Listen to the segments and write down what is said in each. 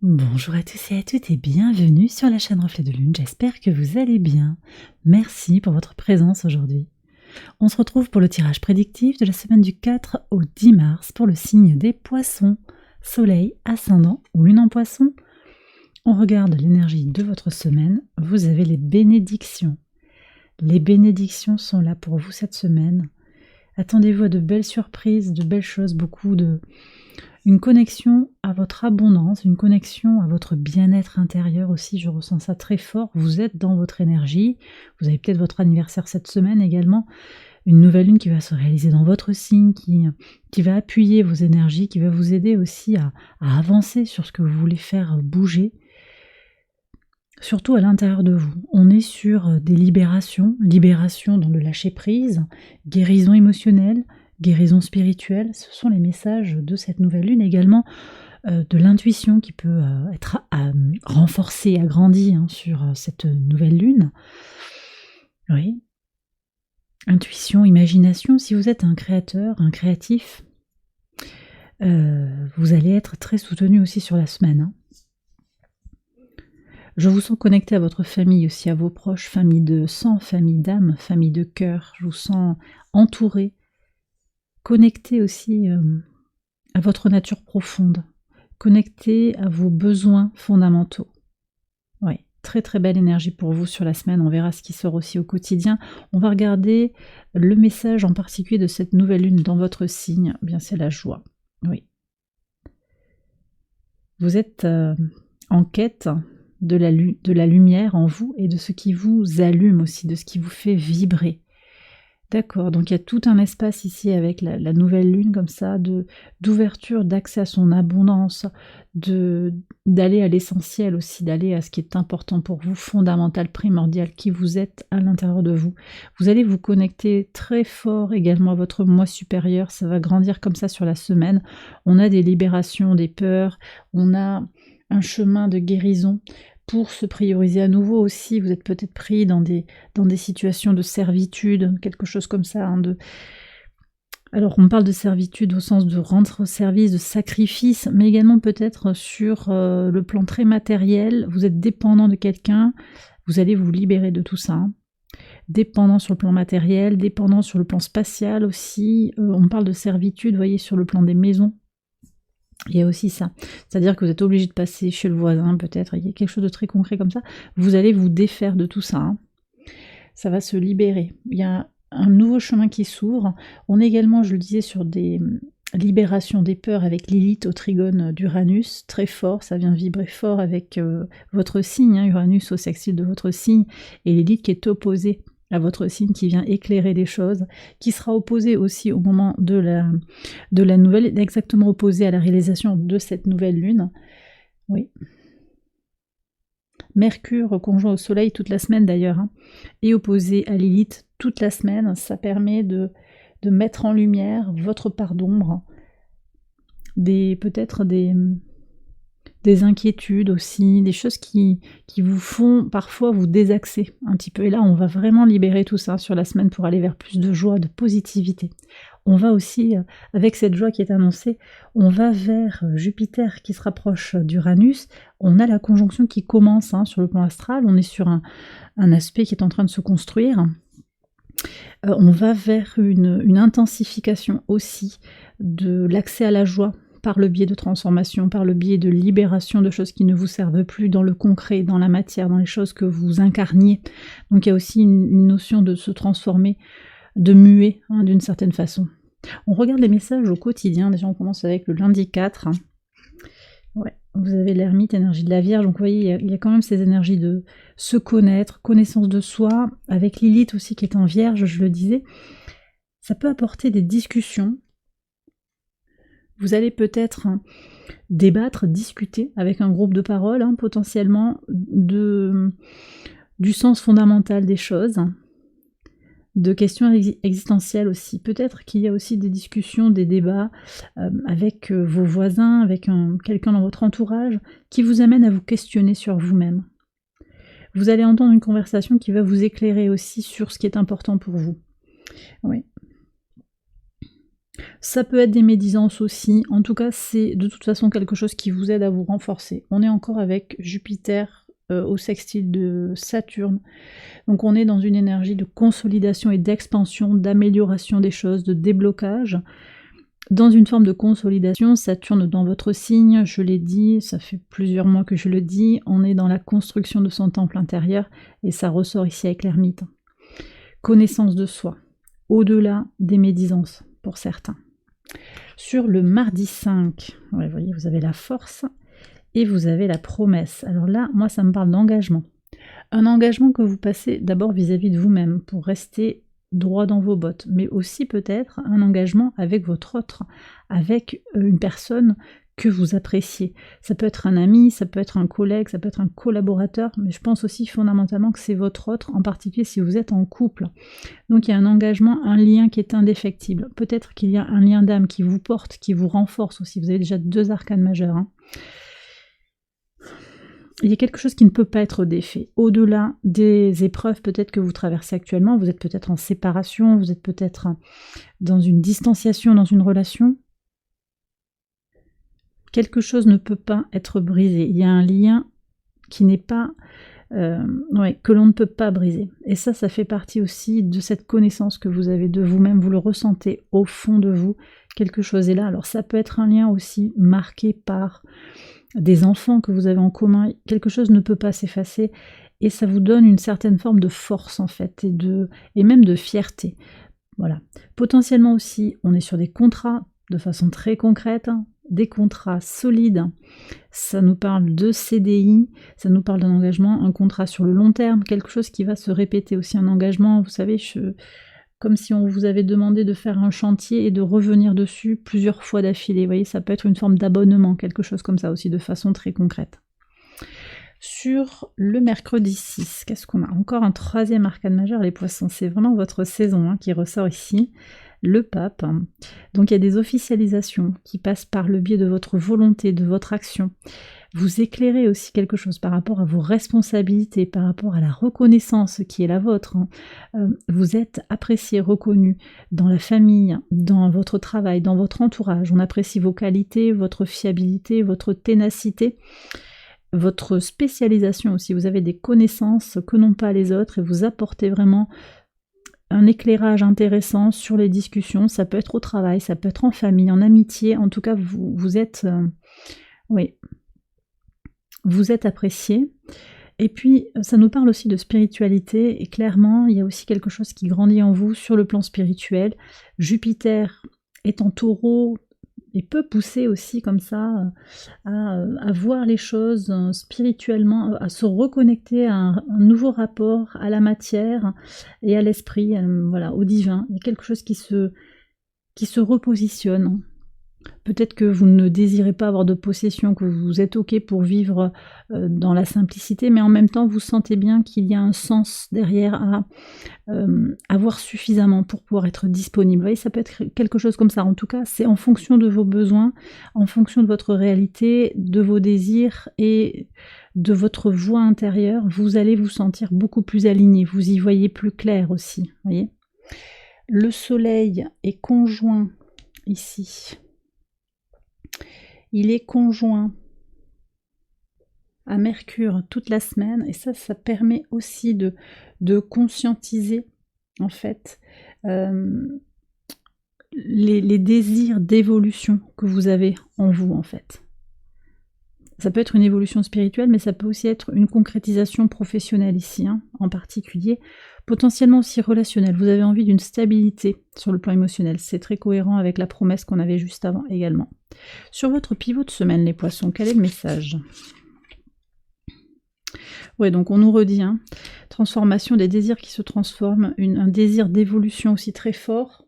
Bonjour à tous et à toutes et bienvenue sur la chaîne Reflet de Lune, j'espère que vous allez bien. Merci pour votre présence aujourd'hui. On se retrouve pour le tirage prédictif de la semaine du 4 au 10 mars pour le signe des poissons, soleil, ascendant ou lune en poisson. On regarde l'énergie de votre semaine, vous avez les bénédictions. Les bénédictions sont là pour vous cette semaine. Attendez-vous à de belles surprises, de belles choses, une connexion à votre abondance, une connexion à votre bien-être intérieur aussi, je ressens ça très fort. Vous êtes dans votre énergie, vous avez peut-être votre anniversaire cette semaine également, une nouvelle lune qui va se réaliser dans votre signe, qui va appuyer vos énergies, qui va vous aider aussi à avancer sur ce que vous voulez faire bouger, surtout à l'intérieur de vous. On est sur des libérations dans le lâcher-prise, guérison émotionnelle, guérison spirituelle, ce sont les messages de cette nouvelle lune également, de l'intuition qui peut être renforcée, agrandie sur cette nouvelle lune. Oui. Intuition, imagination, si vous êtes un créateur, un créatif, vous allez être très soutenu aussi sur la semaine. Je vous sens connecté à votre famille aussi, à vos proches, famille de sang, famille d'âme, famille de cœur. Je vous sens entouré, connecté aussi à votre nature profonde, connecté à vos besoins fondamentaux. Oui, très très belle énergie pour vous sur la semaine, on verra ce qui sort aussi au quotidien. On va regarder le message en particulier de cette nouvelle lune dans votre signe, eh bien c'est la joie. Oui. Vous êtes en quête de la lumière en vous et de ce qui vous allume aussi, de ce qui vous fait vibrer. D'accord, donc il y a tout un espace ici avec la nouvelle lune comme ça, d'ouverture, d'accès à son abondance, d'aller à l'essentiel aussi, d'aller à ce qui est important pour vous, fondamental, primordial, qui vous êtes à l'intérieur de vous. Vous allez vous connecter très fort également à votre moi supérieur, ça va grandir comme ça sur la semaine. On a des libérations, des peurs, on a un chemin de guérison pour se prioriser à nouveau aussi. Vous êtes peut-être pris dans des situations de servitude, quelque chose comme ça. Alors on parle de servitude au sens de rendre service, de sacrifice, mais également peut-être sur le plan très matériel. Vous êtes dépendant de quelqu'un, vous allez vous libérer de tout ça. Dépendant sur le plan matériel, dépendant sur le plan spatial aussi. On parle de servitude, vous voyez, sur le plan des maisons. Il y a aussi ça, c'est-à-dire que vous êtes obligé de passer chez le voisin peut-être, il y a quelque chose de très concret comme ça, vous allez vous défaire de tout ça, ça va se libérer, il y a un nouveau chemin qui s'ouvre. On est également, je le disais, sur des libérations des peurs avec Lilith au trigone d'Uranus, très fort, ça vient vibrer fort avec votre signe, Uranus au sextile de votre signe, et Lilith qui est opposée à votre signe, qui vient éclairer des choses, qui sera opposé aussi au moment de la nouvelle, exactement opposé à la réalisation de cette nouvelle lune. Oui. Mercure conjoint au soleil toute la semaine d'ailleurs, et opposé à Lilith toute la semaine, ça permet de mettre en lumière votre part d'ombre, peut-être des inquiétudes aussi, des choses qui vous font parfois vous désaxer un petit peu. Et là, on va vraiment libérer tout ça sur la semaine pour aller vers plus de joie, de positivité. On va aussi, avec cette joie qui est annoncée, on va vers Jupiter qui se rapproche d'Uranus. On a la conjonction qui commence sur le plan astral. On est sur un aspect qui est en train de se construire. On va vers une intensification aussi de l'accès à la joie, par le biais de transformation, par le biais de libération de choses qui ne vous servent plus dans le concret, dans la matière, dans les choses que vous incarniez. Donc il y a aussi une notion de se transformer, de muer d'une certaine façon. On regarde les messages au quotidien, déjà on commence avec le lundi 4. Ouais, vous avez l'ermite, énergie de la Vierge, donc vous voyez, il y a quand même ces énergies de se connaître, connaissance de soi, avec Lilith aussi qui est en Vierge, je le disais. Ça peut apporter des discussions. Vous allez peut-être débattre, discuter avec un groupe de parole, potentiellement du sens fondamental des choses, de questions existentielles aussi. Peut-être qu'il y a aussi des discussions, des débats avec vos voisins, avec quelqu'un dans votre entourage, qui vous amène à vous questionner sur vous-même. Vous allez entendre une conversation qui va vous éclairer aussi sur ce qui est important pour vous. Oui. Ça peut être des médisances aussi, en tout cas c'est de toute façon quelque chose qui vous aide à vous renforcer. On est encore avec Jupiter au sextile de Saturne, donc on est dans une énergie de consolidation et d'expansion, d'amélioration des choses, de déblocage. Dans une forme de consolidation, Saturne dans votre signe, je l'ai dit, ça fait plusieurs mois que je le dis, on est dans la construction de son temple intérieur, et ça ressort ici avec l'ermite. Connaissance de soi, au-delà des médisances pour certains. Sur le mardi 5, ouais, vous voyez, vous avez la force et vous avez la promesse. Alors là, moi, ça me parle d'engagement. Un engagement que vous passez d'abord vis-à-vis de vous-même pour rester droit dans vos bottes, mais aussi peut-être un engagement avec votre autre, avec une personne que vous appréciez. Ça peut être un ami, ça peut être un collègue, ça peut être un collaborateur, mais je pense aussi fondamentalement que c'est votre autre, en particulier si vous êtes en couple. Donc il y a un engagement, un lien qui est indéfectible. Peut-être qu'il y a un lien d'âme qui vous porte, qui vous renforce aussi. Vous avez déjà 2 arcanes majeurs. Hein. Il y a quelque chose qui ne peut pas être défait. Au-delà des épreuves peut-être que vous traversez actuellement, vous êtes peut-être en séparation, vous êtes peut-être dans une distanciation, dans une relation. Quelque chose ne peut pas être brisé. Il y a un lien qui n'est pas... que l'on ne peut pas briser. Et ça fait partie aussi de cette connaissance que vous avez de vous-même, vous le ressentez au fond de vous, quelque chose est là. Alors ça peut être un lien aussi marqué par des enfants que vous avez en commun, quelque chose ne peut pas s'effacer, et ça vous donne une certaine forme de force en fait, et même de fierté. Voilà. Potentiellement aussi, on est sur des contrats de façon très concrète, hein, des contrats solides, ça nous parle de CDI, ça nous parle d'un engagement, un contrat sur le long terme, quelque chose qui va se répéter aussi, un engagement, vous savez, comme si on vous avait demandé de faire un chantier et de revenir dessus plusieurs fois d'affilée, vous voyez, ça peut être une forme d'abonnement, quelque chose comme ça aussi, de façon très concrète. Sur le mercredi 6, qu'est-ce qu'on a? Encore un 3e arcane majeur, les poissons, c'est vraiment votre saison hein, qui ressort ici. Le pape. Donc il y a des officialisations qui passent par le biais de votre volonté, de votre action. Vous éclairez aussi quelque chose par rapport à vos responsabilités, par rapport à la reconnaissance qui est la vôtre. Vous êtes apprécié, reconnu dans la famille, dans votre travail, dans votre entourage. On apprécie vos qualités, votre fiabilité, votre ténacité, votre spécialisation aussi. Vous avez des connaissances que n'ont pas les autres et vous apportez vraiment un éclairage intéressant sur les discussions, ça peut être au travail, ça peut être en famille, en amitié, en tout cas vous êtes vous êtes apprécié. Et puis ça nous parle aussi de spiritualité, et clairement il y a aussi quelque chose qui grandit en vous sur le plan spirituel. Jupiter est en Taureau et peut pousser aussi comme ça à voir les choses spirituellement, à se reconnecter à un nouveau rapport à la matière et à l'esprit, voilà, au divin. Il y a quelque chose qui se repositionne. Peut-être que vous ne désirez pas avoir de possession, que vous êtes ok pour vivre dans la simplicité, mais en même temps vous sentez bien qu'il y a un sens derrière à avoir suffisamment pour pouvoir être disponible. Vous voyez, ça peut être quelque chose comme ça. En tout cas, c'est en fonction de vos besoins, en fonction de votre réalité, de vos désirs et de votre voix intérieure, vous allez vous sentir beaucoup plus aligné, vous y voyez plus clair aussi. Vous voyez, le soleil est conjoint ici. Il est conjoint à Mercure toute la semaine, et ça permet aussi de conscientiser en fait les désirs d'évolution que vous avez en vous en fait. Ça peut être une évolution spirituelle, mais ça peut aussi être une concrétisation professionnelle ici, hein, en particulier, potentiellement aussi relationnelle. Vous avez envie d'une stabilité sur le plan émotionnel, c'est très cohérent avec la promesse qu'on avait juste avant également. Sur votre pivot de semaine, les poissons, quel est le message? Ouais, donc on nous redit, hein, transformation des désirs qui se transforment, un désir d'évolution aussi très fort.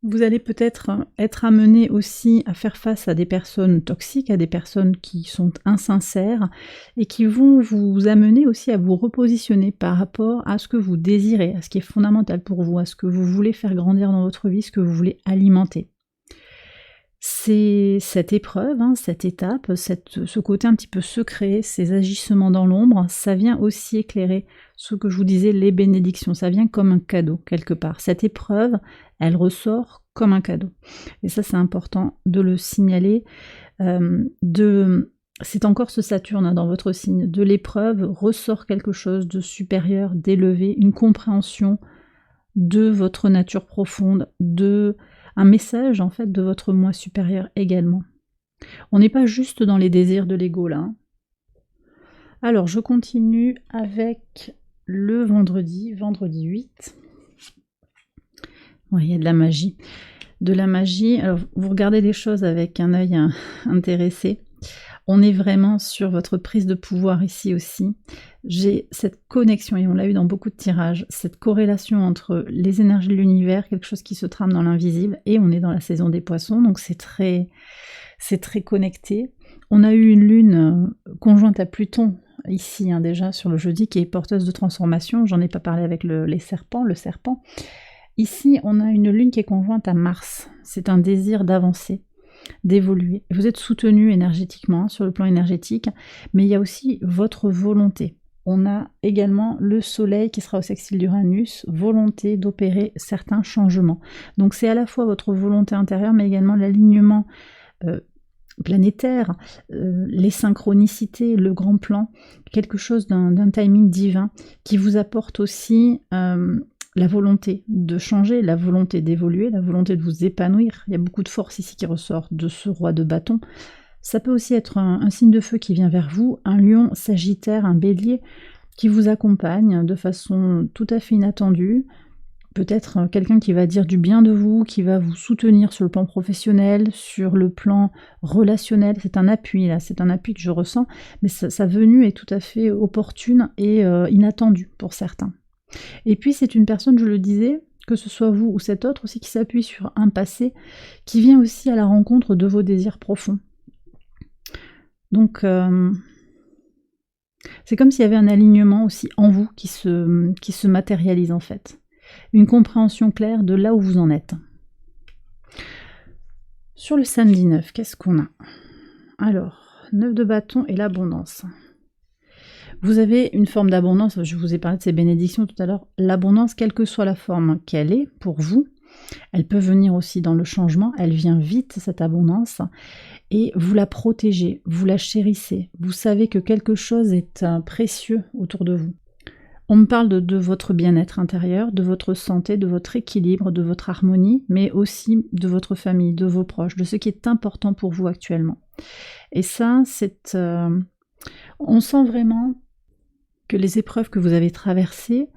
Vous allez peut-être être amené aussi à faire face à des personnes toxiques, à des personnes qui sont insincères et qui vont vous amener aussi à vous repositionner par rapport à ce que vous désirez, à ce qui est fondamental pour vous, à ce que vous voulez faire grandir dans votre vie, ce que vous voulez alimenter. C'est cette épreuve, hein, cette étape, ce côté un petit peu secret, ces agissements dans l'ombre, ça vient aussi éclairer ce que je vous disais, les bénédictions, ça vient comme un cadeau quelque part. Cette épreuve, elle ressort comme un cadeau. Et ça, c'est important de le signaler. C'est encore ce Saturne hein, dans votre signe. De l'épreuve ressort quelque chose de supérieur, d'élevé, une compréhension de votre nature profonde, un message en fait de votre moi supérieur également. On n'est pas juste dans les désirs de l'ego là. Hein. Alors, je continue avec le vendredi 8. Oui, il y a de la magie. De la magie, alors vous regardez les choses avec un œil intéressé. On est vraiment sur votre prise de pouvoir ici aussi. J'ai cette connexion, et on l'a eu dans beaucoup de tirages, cette corrélation entre les énergies de l'univers, quelque chose qui se trame dans l'invisible, et on est dans la saison des poissons, donc c'est très connecté. On a eu une lune conjointe à Pluton, ici hein, déjà sur le jeudi, qui est porteuse de transformation. J'en ai pas parlé avec le serpent. Ici, on a une lune qui est conjointe à Mars. C'est un désir d'avancer, d'évoluer. Vous êtes soutenu énergétiquement, sur le plan énergétique, mais il y a aussi votre volonté. On a également le soleil qui sera au sextile d'Uranus, volonté d'opérer certains changements. Donc c'est à la fois votre volonté intérieure, mais également l'alignement planétaire, les synchronicités, le grand plan, quelque chose d'un timing divin qui vous apporte aussi la volonté de changer, la volonté d'évoluer, la volonté de vous épanouir. Il y a beaucoup de force ici qui ressort de ce roi de bâton. Ça peut aussi être un signe de feu qui vient vers vous, un lion, sagittaire, un bélier qui vous accompagne de façon tout à fait inattendue. Peut-être quelqu'un qui va dire du bien de vous, qui va vous soutenir sur le plan professionnel, sur le plan relationnel. C'est un appui là, c'est un appui que je ressens, mais sa venue est tout à fait opportune et inattendue pour certains. Et puis c'est une personne, je le disais, que ce soit vous ou cet autre aussi, qui s'appuie sur un passé, qui vient aussi à la rencontre de vos désirs profonds. Donc c'est comme s'il y avait un alignement aussi en vous qui se matérialise en fait. Une compréhension claire de là où vous en êtes. Sur le samedi 9, qu'est-ce qu'on a? Alors, 9 de bâton et l'abondance. Vous avez une forme d'abondance, je vous ai parlé de ces bénédictions tout à l'heure. L'abondance, quelle que soit la forme qu'elle est pour vous, elle peut venir aussi dans le changement, elle vient vite cette abondance, et vous la protégez, vous la chérissez, vous savez que quelque chose est précieux autour de vous. On me parle de votre bien-être intérieur, de votre santé, de votre équilibre, de votre harmonie, mais aussi de votre famille, de vos proches, de ce qui est important pour vous actuellement. Et ça, on sent vraiment que les épreuves que vous avez traversées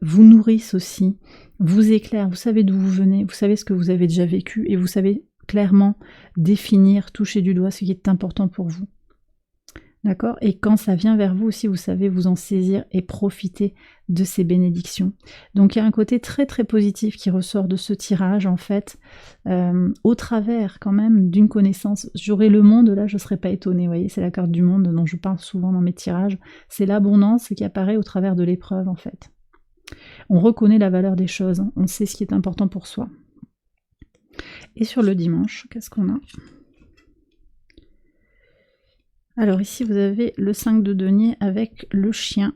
vous nourrissent aussi, vous éclairent, vous savez d'où vous venez, vous savez ce que vous avez déjà vécu et vous savez clairement définir, toucher du doigt ce qui est important pour vous. D'accord? Et quand ça vient vers vous aussi, vous savez vous en saisir et profiter de ces bénédictions. Donc il y a un côté très très positif qui ressort de ce tirage en fait, au travers quand même d'une connaissance. J'aurais le monde, là je ne serais pas étonnée, vous voyez, c'est la carte du monde dont je parle souvent dans mes tirages. C'est l'abondance qui apparaît au travers de l'épreuve en fait. On reconnaît la valeur des choses, on sait ce qui est important pour soi. Et sur le dimanche, qu'est-ce qu'on a ? Alors ici vous avez le 5 de denier avec le chien.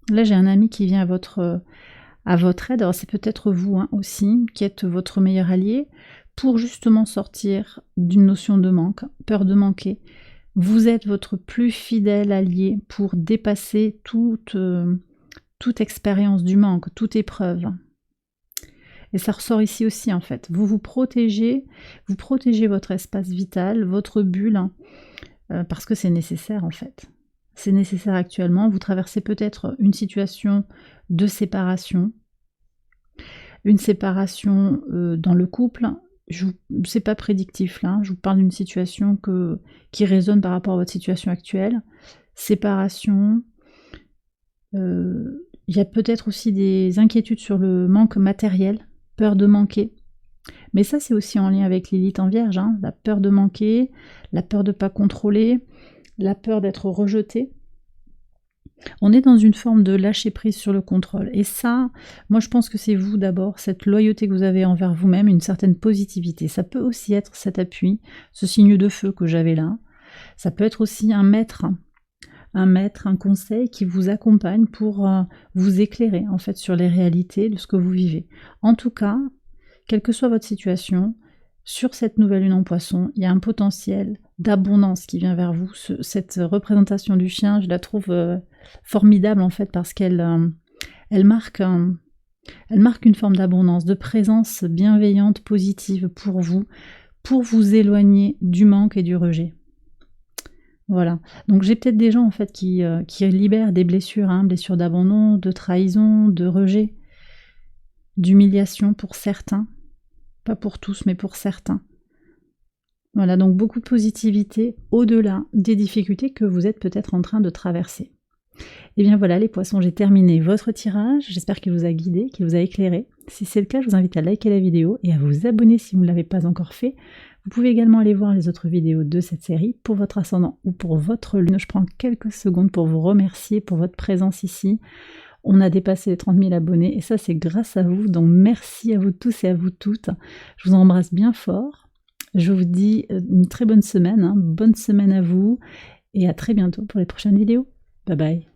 Là j'ai un ami qui vient à votre aide, alors c'est peut-être vous aussi, qui êtes votre meilleur allié, pour justement sortir d'une notion de manque, peur de manquer. Vous êtes votre plus fidèle allié pour dépasser toute expérience du manque, toute épreuve. Et ça ressort ici aussi en fait. Vous protégez votre espace vital, votre bulle, parce que c'est nécessaire en fait. C'est nécessaire actuellement. Vous traversez peut-être une situation de séparation. Une séparation dans le couple. C'est pas prédictif là. Je vous parle d'une situation qui résonne par rapport à votre situation actuelle. Séparation. Il y a peut-être aussi des inquiétudes sur le manque matériel. Peur de manquer. Mais ça, c'est aussi en lien avec Lilith en Vierge. La peur de manquer, la peur de ne pas contrôler, la peur d'être rejeté. On est dans une forme de lâcher prise sur le contrôle. Et ça, moi je pense que c'est vous d'abord, cette loyauté que vous avez envers vous-même, une certaine positivité. Ça peut aussi être cet appui, ce signe de feu que j'avais là. Ça peut être aussi un maître un maître, un conseil qui vous accompagne pour vous éclairer en fait sur les réalités de ce que vous vivez. En tout cas, quelle que soit votre situation, sur cette nouvelle lune en poisson, il y a un potentiel d'abondance qui vient vers vous. Cette représentation du chien, je la trouve formidable en fait parce qu'elle marque une forme d'abondance, de présence bienveillante, positive pour vous éloigner du manque et du rejet. Voilà. Donc j'ai peut-être des gens en fait qui libèrent des blessures, blessures d'abandon, de trahison, de rejet, d'humiliation pour certains. Pas pour tous, mais pour certains. Voilà, donc beaucoup de positivité au-delà des difficultés que vous êtes peut-être en train de traverser. Et bien voilà les poissons, j'ai terminé votre tirage, j'espère qu'il vous a guidé, qu'il vous a éclairé. Si c'est le cas, je vous invite à liker la vidéo et à vous abonner si vous ne l'avez pas encore fait. Vous pouvez également aller voir les autres vidéos de cette série pour votre ascendant ou pour votre lune. Je prends quelques secondes pour vous remercier pour votre présence ici. On a dépassé les 30 000 abonnés et ça c'est grâce à vous, donc merci à vous tous et à vous toutes. Je vous embrasse bien fort. Je vous dis une très bonne semaine, bonne semaine à vous et à très bientôt pour les prochaines vidéos. Bye bye.